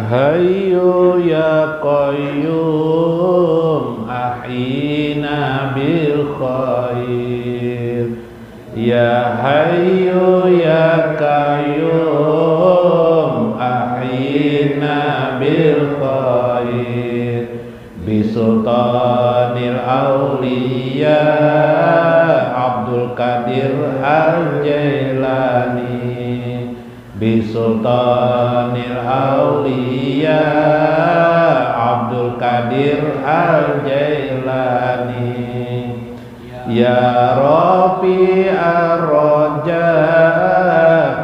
Hayyu ya qayyum ahyina bil khair. Ya Hayyu ya qayyum ahyina bil khair. Bisultanil awliya Abdul Qadir Al-Jailani. Bisultanil awliya Abdul Qadir Al-Jailani. Ya Rabbi ar-Raja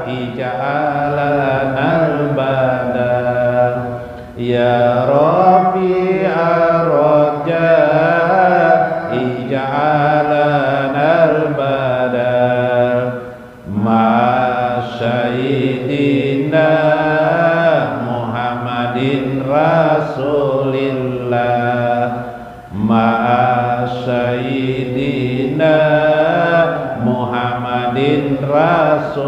ij'alana al-badal. Ya Rabbi ar-Raja ij'alana al-badal. Ma syahidina Muhammadin Rasulillah. Ma syahidina Muhammadin Rasulillah.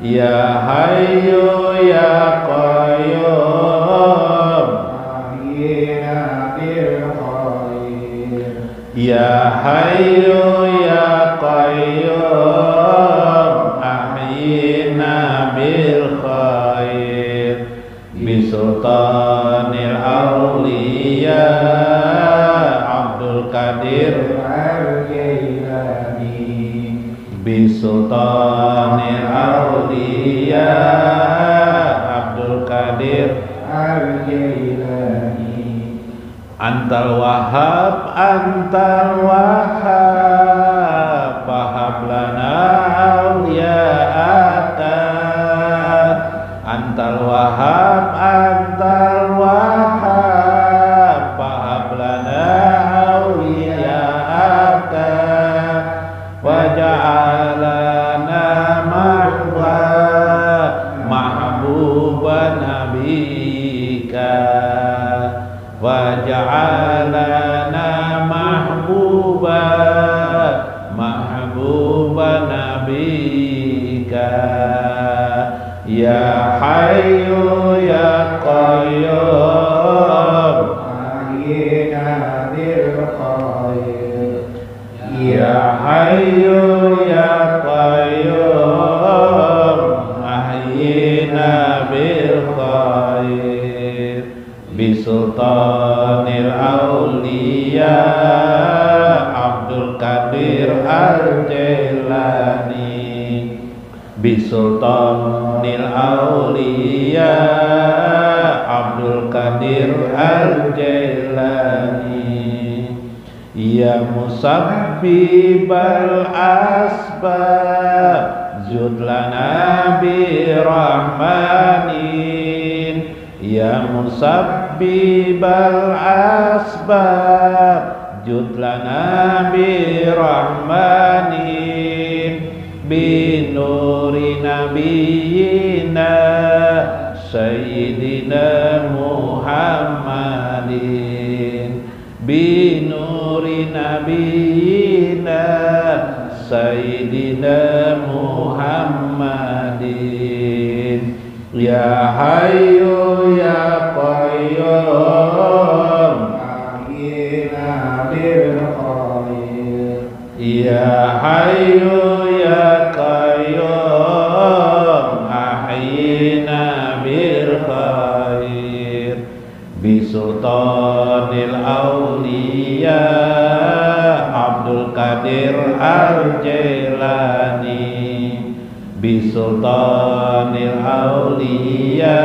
Ya Hayyu ya Qayyum ahyina bil khair. Ya Hayyu ya Qayyum ahyina bil khair. Bisultanil awliya Abdul Qadir Al-Jailani. Bisultanil awliya Abdul Qadir Al-Jailani. Antal Wahhab, Antal Wahhab, fahab lana awliya'aka. Antal Wahhab, Antal Wahhab, fahab lana awliya'aka. Waja'alana mahbuba nabika. Waja'alana mahbuba nabika. Ya Hayyu ya Qayyum ahyina bil khair. Ya Hayyu ya Qayyum ahyina bil khair. Bisultanil awliya Abdul Qadir Al-Jailani. Bisultanil awliya Abdul Qadir Al-Jailani. Ya musabbibal asbab zudlana bi rahmanin. Ya musabbibal asbab judlana bi rahmanin. Bi nuri nabiyina sayyidina Muhammadin. Bi nuri nabiyina sayyidina Muhammadin. Ya Hayyu ya Qayyum ahyina bil khair. Ya Hayyu ya Qayyum ahyina bil khair. Bisultanil awliya Abdul Qadir Al-Jailani. Bisultanil awliya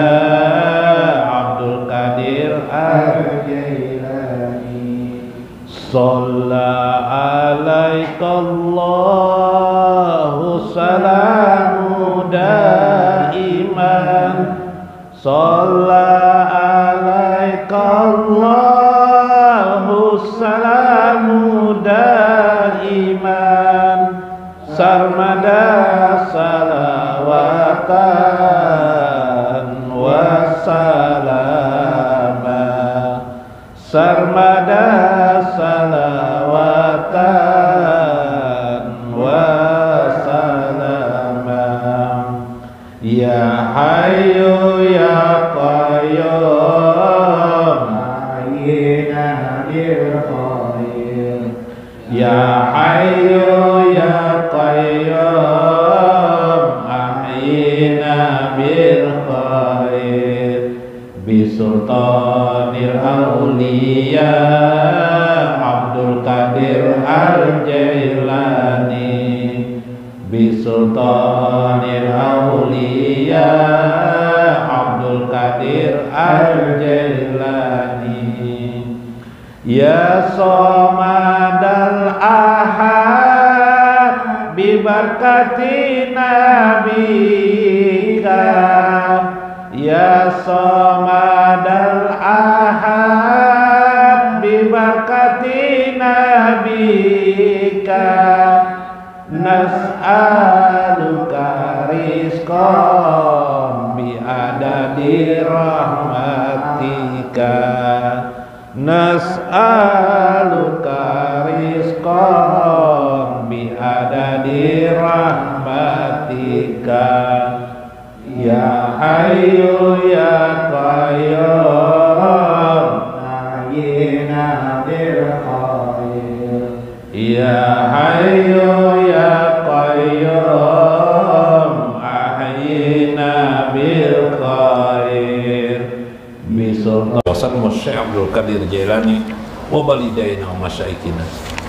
Abdul Qadir Al-Jailani. Shalla alaikallahu salamu daiman. Shalla alaikallahu salamu daiman. Sarmada salawatan wassalama. Sarmada salawatan wassalama. Ya Hayyu bil khair bisultanil auliya Abdul Qadir Al-Jailani bisultanil auliya Abdul Qadir Al-Jailani ya somadal ahad bibarkati nabika ya somadal ahad bibarkati nabika nas'aluka rizqan biadadi rahmatika nas'aluka rizqan biadadi rahmatika ya hayyu ya qayyum ahyina bil khair ya hayyu ya qayyum ahyina bil khair bisultan Syekh Abdul Qadir Jailani wa balidaina wa masyaikina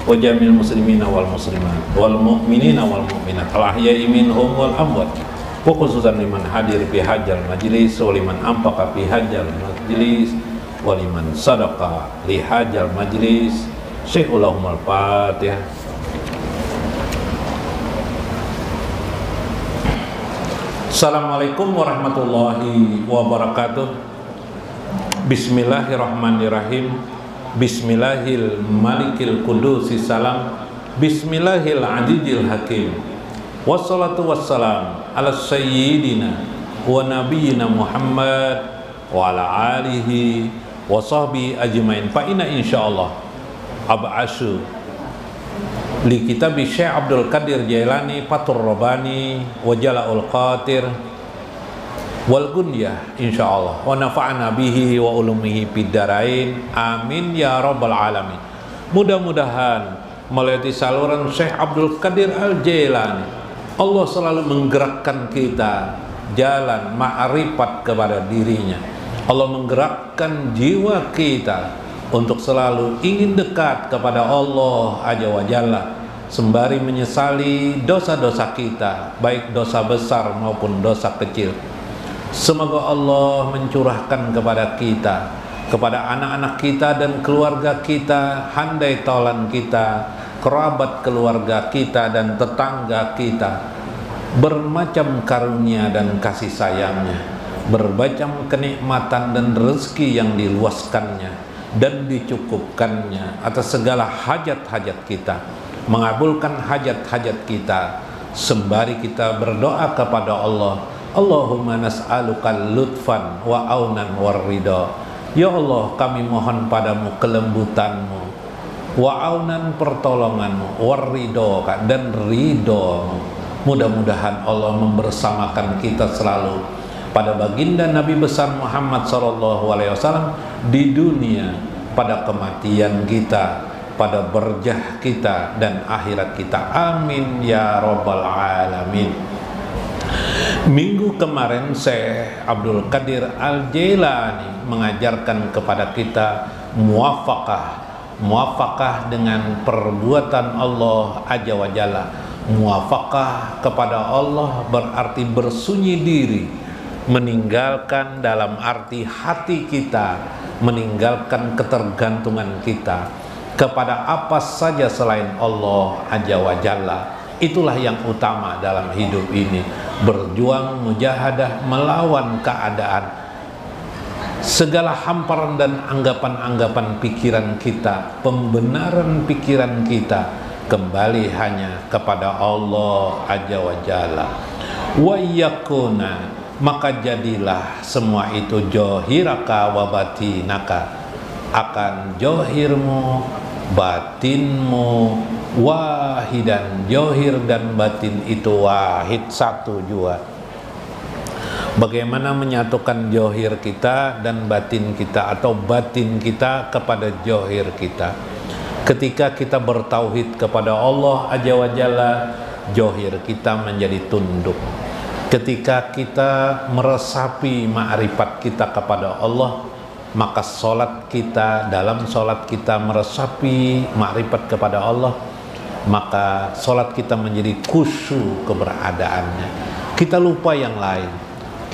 wa jamil muslimina wal muslimat wal mu'minina wal mu'minat al ahya'i minhum wal amwat wa khususan liman hadir fi hajjal majlis wa liman anfaqa fi hajjal majlis wa liman sadaqa li hajjal majlis. Syekhulahumul Fatihah. Assalamualaikum warahmatullahi wabarakatuh. Bismillahirrahmanirrahim. Bismillahil malikil kudusi salam. Bismillahil adidil hakim. Wassalatu wassalam ala sayyidina wa nabiyyina Muhammad wa ala alihi wa sahbihi ajmain. Fa inna insyaallah ab'asyu li kitabi Syekh Abdul Qadir Jailani Fathur Rabbani wa Jala'ul Qatir wal gunyah insyaallah wa nafa'na bihi wa ulumihi fid darain amin ya rabbal alamin. Mudah-mudahan melalui saluran Syekh Abdul Qadir Al-Jailani Allah selalu menggerakkan kita jalan ma'rifat kepada dirinya. Allah menggerakkan jiwa kita untuk selalu ingin dekat kepada Allah Azza wa Jalla, sembari menyesali dosa-dosa kita, baik dosa besar maupun dosa kecil. Semoga Allah mencurahkan kepada kita, kepada anak-anak kita dan keluarga kita, handai taulan kita, kerabat keluarga kita dan tetangga kita, bermacam karunia dan kasih sayangnya, bermacam kenikmatan dan rezeki yang diluaskannya dan dicukupkannya atas segala hajat-hajat kita, mengabulkan hajat-hajat kita, sembari kita berdoa kepada Allah, Allahumma nas'aluka lutfan wa aunan war ridha. Ya Allah, kami mohon padamu kelembutanmu, wa aunan pertolonganmu, war ridha dan ridhamu. Mudah-mudahan Allah membersamakan kita selalu pada baginda Nabi besar Muhammad SAW di dunia, pada kematian kita, pada berjah kita dan akhirat kita. Amin ya rabbal alamin. Minggu kemarin Syekh Abdul Qadir Al-Jailani mengajarkan kepada kita muwafaqah dengan perbuatan Allah Azza wa Jalla. Muwafaqah kepada Allah berarti bersunyi diri, meninggalkan dalam arti hati kita, meninggalkan ketergantungan kita kepada apa saja selain Allah Azza wa Jalla. Itulah yang utama dalam hidup ini, berjuang mujahadah melawan keadaan, segala hamparan dan anggapan-anggapan pikiran kita, pembenaran pikiran kita kembali hanya kepada Allah Azza wa Jalla. Wa yakuna, maka jadilah semua itu johiraka wa batinaka, akan johirmu, batinmu, wahidan, johir dan batin itu wahid, satu jua. Bagaimana menyatukan johir kita dan batin kita, atau batin kita kepada johir kita? Ketika kita bertauhid kepada Allah Azza wa Jalla, johir kita menjadi tunduk. Ketika kita meresapi ma'rifat kita kepada Allah, maka dalam sholat kita meresapi ma'rifat kepada Allah, maka sholat kita menjadi khusyuk keberadaannya. Kita lupa yang lain,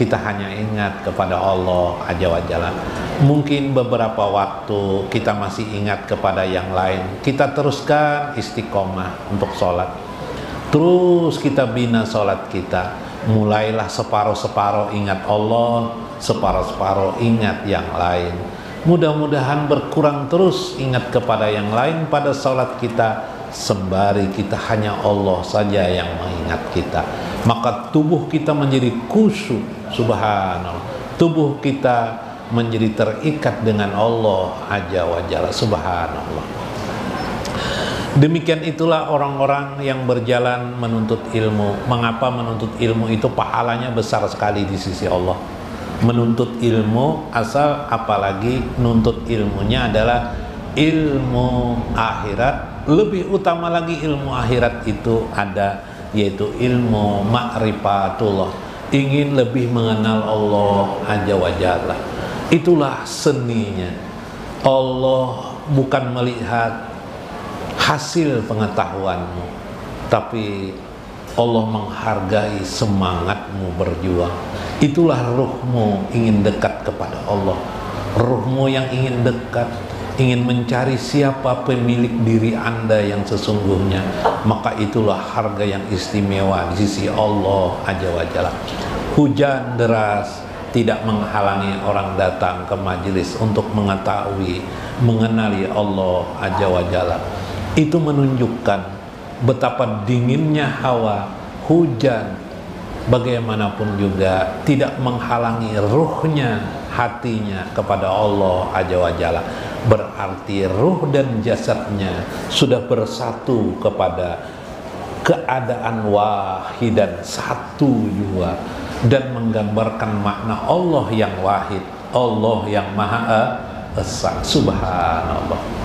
kita hanya ingat kepada Allah Azza wa Jalla. Mungkin beberapa waktu kita masih ingat kepada yang lain, kita teruskan istiqomah untuk sholat. Terus kita bina sholat kita, mulailah separuh-separuh ingat Allah, separuh-separuh ingat yang lain. Mudah-mudahan berkurang terus ingat kepada yang lain pada sholat kita, sembari kita hanya Allah saja yang mengingat kita. Maka tubuh kita menjadi khusyuk, subhanallah. Tubuh kita menjadi terikat dengan Allah Azza wa Jalla, subhanallah. Demikian itulah orang-orang yang berjalan menuntut ilmu. Mengapa menuntut ilmu itu pahalanya besar sekali di sisi Allah? Menuntut ilmu, asal apalagi nuntut ilmunya adalah ilmu akhirat. Lebih utama lagi ilmu akhirat itu ada, yaitu ilmu ma'rifatullah. Ingin lebih mengenal Allah Azza wa Jalla. Itulah seninya. Allah bukan melihat hasil pengetahuanmu, tapi Allah menghargai semangatmu berjuang. Itulah ruhmu ingin dekat kepada Allah. Ruhmu yang ingin dekat, ingin mencari siapa pemilik diri Anda yang sesungguhnya, maka itulah harga yang istimewa di sisi Allah Azza wa Jalla. Hujan deras tidak menghalangi orang datang ke majelis untuk mengetahui, mengenali Allah Azza wa Jalla. Itu menunjukkan betapa dinginnya hawa. Hujan bagaimanapun juga tidak menghalangi ruhnya, hatinya kepada Allah Azza wa Jalla. Berarti ruh dan jasadnya sudah bersatu kepada keadaan wahidan, satu jua, dan menggambarkan makna Allah yang wahid, Allah yang maha esa, subhanallah.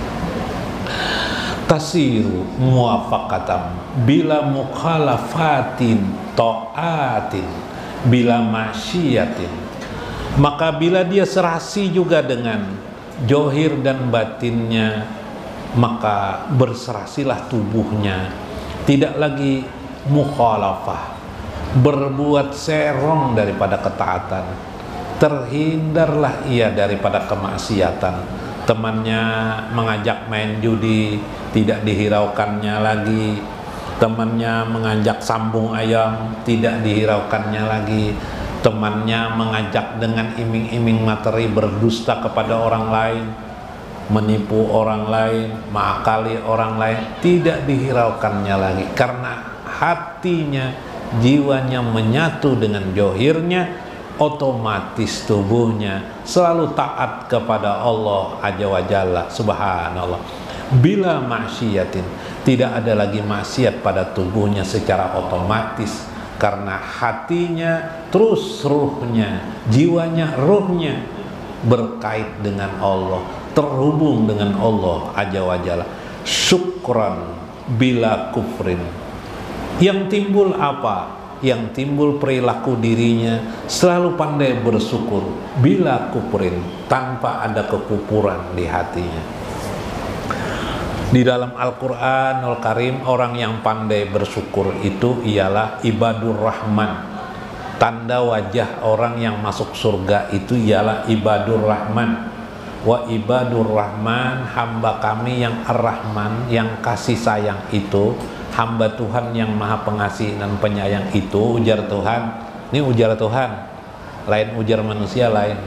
Tasiru muwafaqatan bila mukhalafatin ta'atin bila maksiatin. Maka bila dia serasi juga dengan johir dan batinnya, maka berserasilah tubuhnya, tidak lagi mukhalafah, berbuat serong daripada ketaatan, terhindarlah ia daripada kemaksiatan. Temannya mengajak main judi, tidak dihiraukannya lagi. Temannya mengajak sambung ayam, tidak dihiraukannya lagi. Temannya mengajak dengan iming-iming materi, berdusta kepada orang lain, menipu orang lain, mengakali orang lain, tidak dihiraukannya lagi. Karena hatinya, jiwanya menyatu dengan johirnya, otomatis tubuhnya selalu taat kepada Allah Azza wa Jalla, subhanallah. Bila maksiatin, tidak ada lagi maksiat pada tubuhnya secara otomatis, karena hatinya terus ruhnya, jiwanya, ruhnya berkait dengan Allah, terhubung dengan Allah Azza wa Jalla. Syukran bila kufrin. Yang timbul apa? Yang timbul perilaku dirinya selalu pandai bersyukur bila kufrin, tanpa ada kekufuran di hatinya. Di dalam Al-Quranul Karim, orang yang pandai bersyukur itu ialah ibadur rahman. Tanda wajah orang yang masuk surga itu ialah ibadur rahman. Wa ibadur rahman, hamba kami yang ar-rahman, yang kasih sayang itu, hamba Tuhan yang maha pengasih dan penyayang itu, ujar Tuhan. Ini ujar Tuhan, lain ujar manusia lain.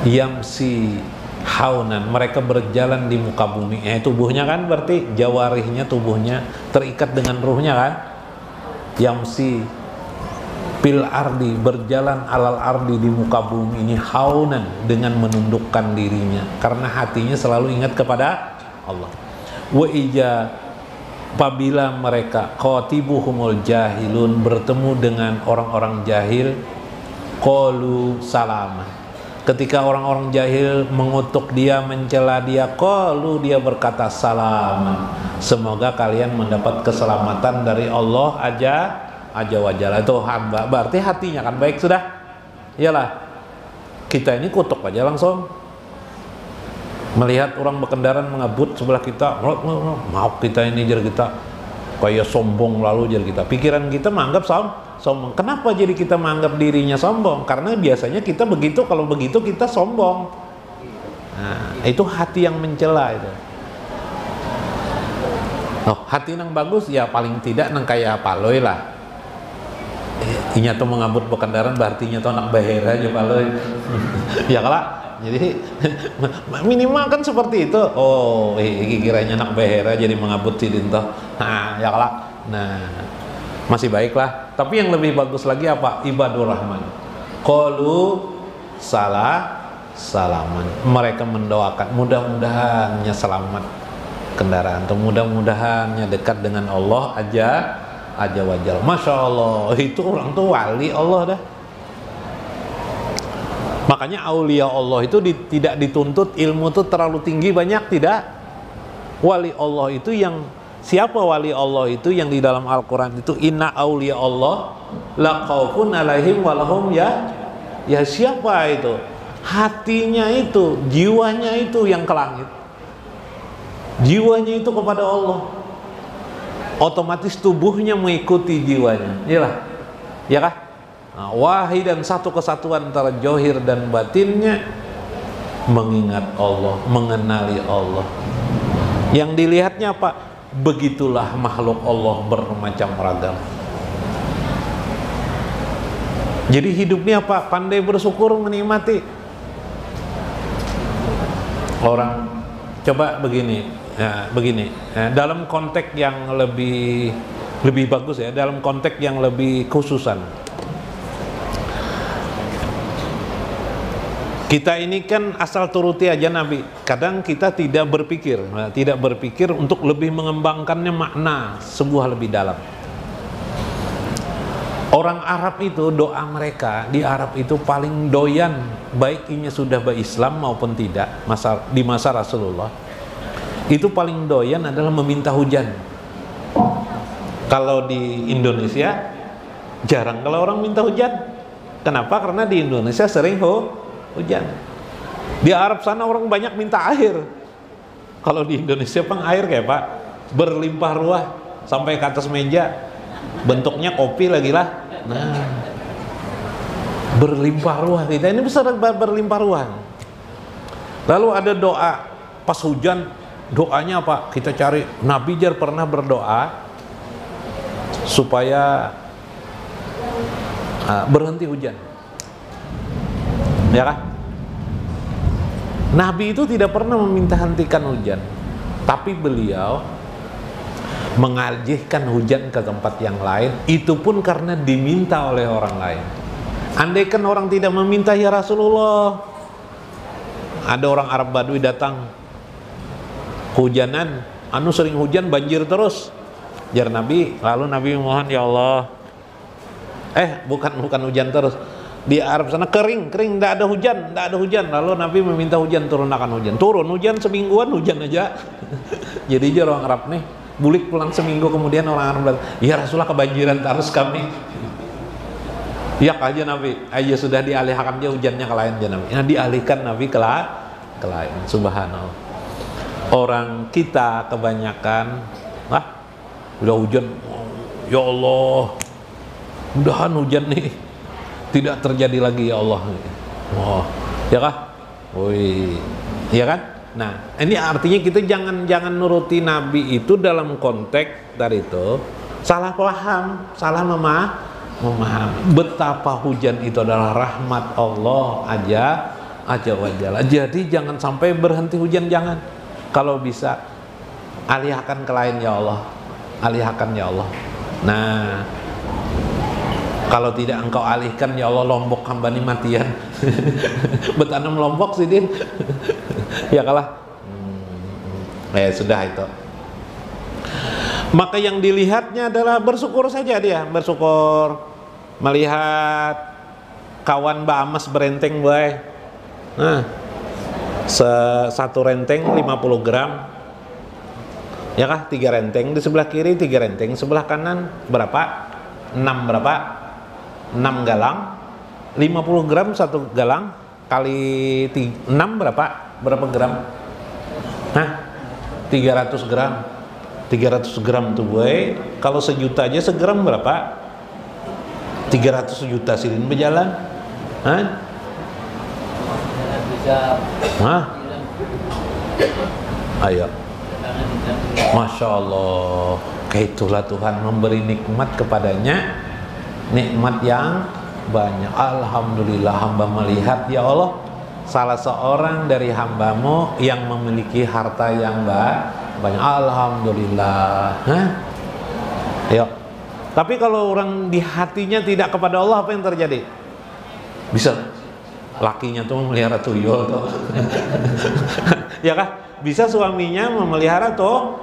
Yamsi haunan, mereka berjalan di muka bumi. Tubuhnya kan berarti jawarihnya, tubuhnya terikat dengan ruhnya kan. Yamsi fil ardi, berjalan alal ardi, di muka bumi ini, haunan, dengan menundukkan dirinya, karena hatinya selalu ingat kepada Allah. Wa ija, apabila mereka khatibuhumul jahilun, bertemu dengan orang-orang jahil, qalu salama, ketika orang-orang jahil mengutuk dia, mencela dia, qalu, dia berkata salama, semoga kalian mendapat keselamatan dari Allah aja wajalla itu hamba, berarti hatinya kan baik sudah. Iyalah, kita ini kutuk aja langsung. Melihat orang berkendaraan mengebut sebelah kita, mau kita ini jar kita kayak sombong, lalu jar kita. Pikiran kita menganggap sombong. Kenapa jadi kita menganggap dirinya sombong? Karena biasanya kita begitu, kalau begitu kita sombong. Nah, itu hati yang mencela itu. Oh, hati nang bagus ya paling tidak nang kayak paloy lah. Inya tuh mengabut berkendaraan berarti nya tuh anak bahera aja paloy. Ya kalah. Jadi minimal kan seperti itu. Oh, kiranya anak bahera jadi mengabut sidin toh. Nah, ya kalah. Nah, masih baiklah. Tapi yang lebih bagus lagi apa? Ibadur Rahman. Qalu salaman. Mereka mendoakan mudah-mudahannya selamat kendaraan, atau mudah-mudahannya dekat dengan Allah aja wajal. Masya Allah, itu orang tuh wali Allah dah. Makanya aulia Allah itu tidak dituntut ilmu tuh terlalu tinggi banyak, tidak. Wali Allah itu yang siapa wali Allah itu yang di dalam Al-Quran itu inna aulia Allah la khaufun alaihim walahum ya siapa itu? Hatinya itu, jiwanya itu yang ke langit. Jiwanya itu kepada Allah. Otomatis tubuhnya mengikuti jiwanya. Iyalah. Ya kah? Nah, wahid dan satu kesatuan antara johir dan batinnya mengingat Allah, mengenali Allah. Yang dilihatnya apa? Begitulah makhluk Allah bermacam ragam. Jadi hidupnya apa? Pandai bersyukur, menikmati. Orang coba begini, dalam konteks yang lebih bagus ya, dalam konteks yang lebih khususan. Kita ini kan asal turuti aja Nabi. Kadang kita tidak berpikir untuk lebih mengembangkannya makna sebuah lebih dalam. Orang Arab itu doa mereka di Arab itu paling doyan, baik ini sudah berislam maupun tidak, di masa Rasulullah. Itu paling doyan adalah meminta hujan. Kalau di Indonesia jarang kalau orang minta hujan. Kenapa? Karena di Indonesia sering hujan. Di Arab sana orang banyak minta air. Kalau di Indonesia pang air kayak Pak berlimpah ruah sampai ke atas meja. Bentuknya kopi lagi lah. Nah, berlimpah ruah kita ini besar berlimpah ruah. Lalu ada doa pas hujan, doanya apa? Kita cari. Nabi Jar pernah berdoa supaya berhenti hujan. Ya kan? Nabi itu tidak pernah meminta hentikan hujan, tapi beliau mengalihkan hujan ke tempat yang lain, itu pun karena diminta oleh orang lain. Andaikan orang tidak meminta, ya Rasulullah, ada orang Arab Badui datang hujanan, sering hujan banjir terus, jar Nabi. Lalu Nabi mohon, ya Allah, bukan hujan terus, di Arab sana kering, tidak ada hujan. Lalu Nabi meminta hujan, turun hujan semingguan, hujan aja. Jadi jar orang Arab nih bulik pulang seminggu, kemudian orang Arab bilang, ya Rasulullah kebanjiran terus kami. Ya aja Nabi, aja sudah dialihkan dia hujannya ke lain aja Nabi. Nah, dialihkan Nabi ke lain. Subhanallah. Orang kita kebanyakan, udah hujan, ya Allah, mudahan hujan nih tidak terjadi lagi ya Allah. Oh, ya kah? Woi, ya kan? Nah, ini artinya kita jangan nuruti Nabi itu dalam konteks dari itu salah paham, salah memahami betapa hujan itu adalah rahmat Allah aja wajalla. Jadi jangan sampai berhenti hujan, jangan. Kalau bisa alihkan ke lain ya Allah, alihkan ya Allah. Nah, kalau tidak engkau alihkan ya Allah, Lombok hamba ini matian. Betanam Lombok sih Din. Ya kalah. Sudah itu. Maka yang dilihatnya adalah bersyukur saja dia, bersyukur melihat kawan Mbak Amas berenteng bae. Nah, satu renteng 50 gram. Ya kah? 3 renteng di sebelah kiri, 3 renteng sebelah kanan berapa? 6 berapa? 6 galang. 50 gram 1 galang kali 6 berapa? Berapa gram? Hah? 300 gram. 300 gram tuh boy. Kalau sejuta aja segram berapa? 300 juta silin berjalan. Hah? Hah? Ayo. Masya Allah. Kayak itulah Tuhan memberi nikmat kepadanya, nikmat yang banyak. Alhamdulillah hamba melihat ya Allah salah seorang dari hambamu yang memiliki harta yang banyak. Alhamdulillah. Hah? Yuk. Tapi kalau orang di hatinya tidak kepada Allah, apa yang terjadi? Bisa lakinya tuh memelihara tuyul tuh. Ya kah? Bisa suaminya memelihara tuh,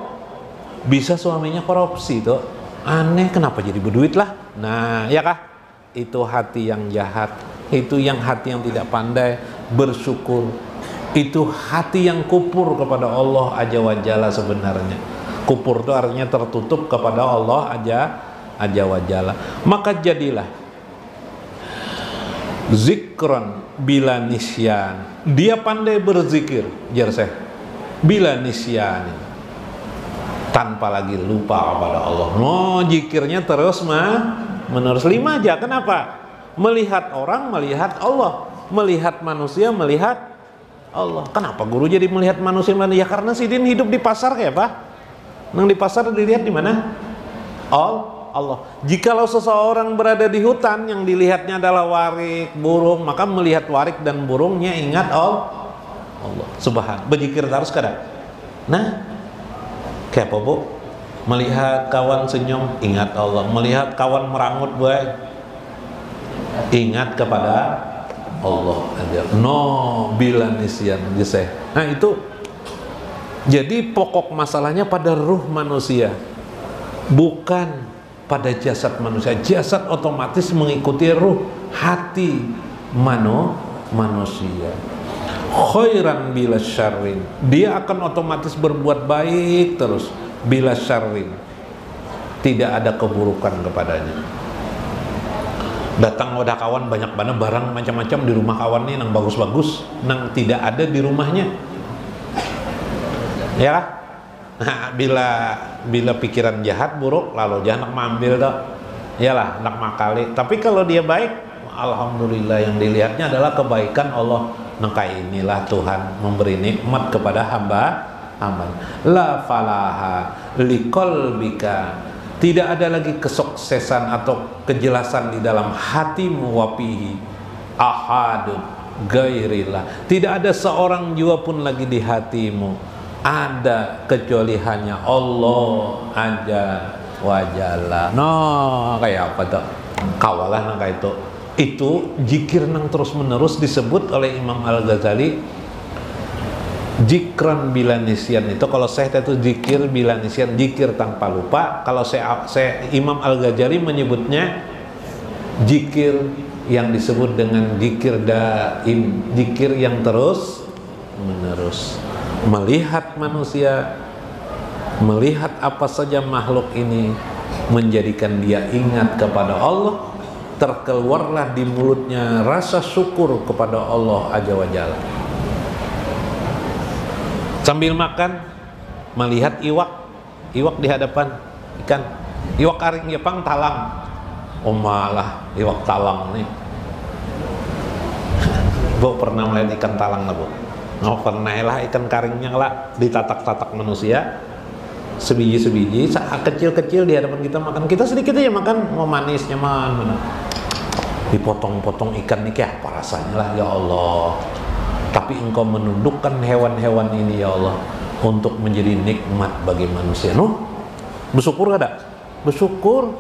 bisa suaminya korupsi tuh. Aneh, kenapa jadi berduit lah? Nah, ya kah? Itu hati yang jahat, itu yang hati yang tidak pandai bersyukur, itu hati yang kupur kepada Allah Azza wa Jalla sebenarnya. Kupur itu artinya tertutup kepada Allah Azza wa Jalla. Maka jadilah zikron bila nisyan. Dia pandai berzikir, jar saya. Bila nisyan, tanpa lagi lupa kepada Allah. Oh, zikirnya terus menerus 5 aja. Kenapa? Melihat orang, melihat Allah. Melihat manusia, melihat Allah. Kenapa guru jadi melihat manusia? Ya karena Sidin hidup di pasar kayak apa? Nang di pasar dilihat di mana? Allah. Jikalau seseorang berada di hutan yang dilihatnya adalah warik, burung, maka melihat warik dan burungnya ingat Allah. Subhan. Berzikir terus kadang. Nah, kayak apa bu? Melihat kawan senyum, ingat Allah. Melihat kawan merangut, boy, ingat kepada Allah aja. No bila nisyan bisa. Nah itu. Jadi pokok masalahnya pada ruh manusia, bukan pada jasad manusia. Jasad otomatis mengikuti ruh, hati manusia. Khairan bila syarrin, dia akan otomatis berbuat baik terus. Bila syarrin, tidak ada keburukan kepadanya. Datang wadah kawan banyak banget barang macam-macam di rumah kawan nih, nang bagus-bagus, nang tidak ada di rumahnya. Ya, nah, bila pikiran jahat buruk, lalu jangan nak mengambil dah. Iyalah, nak makali. Tapi kalau dia baik, alhamdulillah yang dilihatnya adalah kebaikan Allah. Maka inilah Tuhan memberi nikmat kepada hamba. La falaha liqalbika. Tidak ada lagi kesuksesan atau kejelasan di dalam hatimu wapihi ahadun gairillah. Tidak ada seorang jua pun lagi di hatimu ada kecuali hanya Allah Azza wa Jalla. No, kayak apa tuh? Kawalah nang kayak itu. Itu zikir nang terus menerus disebut oleh Imam Al-Ghazali zikran bila nisyan. Itu kalau saya itu zikir bila nisyan, zikir tanpa lupa. Kalau saya Imam Al-Ghazali menyebutnya zikir yang disebut dengan zikir daim, zikir yang terus menerus. Melihat manusia, melihat apa saja makhluk ini, menjadikan dia ingat kepada Allah. Terkeluarlah di mulutnya rasa syukur kepada Allah Azza wa Jalla. Sambil makan, melihat iwak di hadapan, ikan, iwak karing Jepang talang. Oh malah iwak talang nih. Bu pernah melihat ikan talang lah bu? Oh pernah lah, ikan karingnya lah ditatak-tatak manusia sebiji-sebiji, saat kecil-kecil di hadapan kita makan. Kita sedikit aja makan, mau manis nyaman mana. Dipotong-potong ikan ini kayak apa rasanya lah ya Allah. Tapi engkau menundukkan hewan-hewan ini ya Allah untuk menjadi nikmat bagi manusia. Bersyukur gak ada? Bersyukur.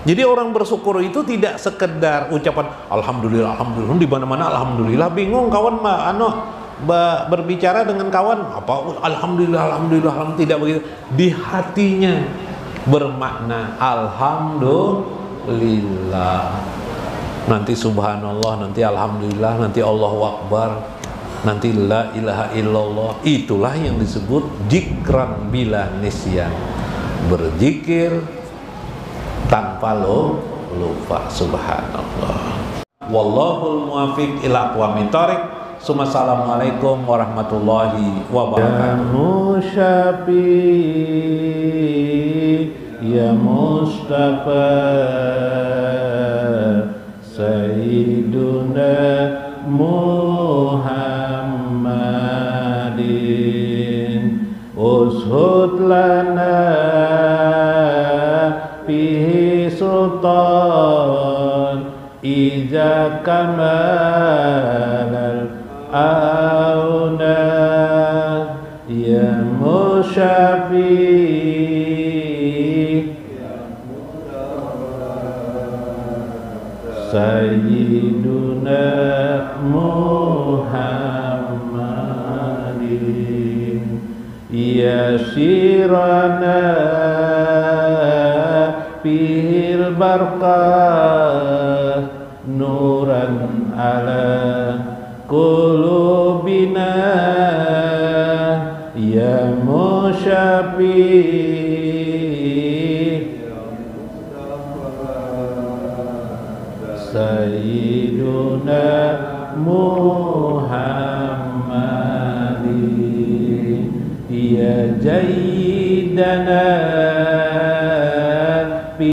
Jadi orang bersyukur itu tidak sekedar ucapan alhamdulillah, alhamdulillah, di mana-mana alhamdulillah. Bingung kawan berbicara dengan kawan apa alhamdulillah, alhamdulillah, alhamdulillah, tidak begitu. Di hatinya bermakna alhamdulillah. Nanti subhanallah, nanti alhamdulillah, nanti Allahu Akbar, nanti la ilaha illallah. Itulah yang disebut zikran bila nisyan. Berzikir tanpa lupa. Subhanallah. Wallahul muwaffiq ila aqwamit thoriq. Assalamualaikum warahmatullahi wabarakatuh. Ya Musyafi ya Mustafa Sayyiduna Muhammadin ushud lana fihi sultan ija kamalal auna ya Musyafi Sayyiduna Muhammadin ya sirana fil barqah nuran ala qulubina ya Musyafi Sayyiduna Muhammadin ya Jayyidana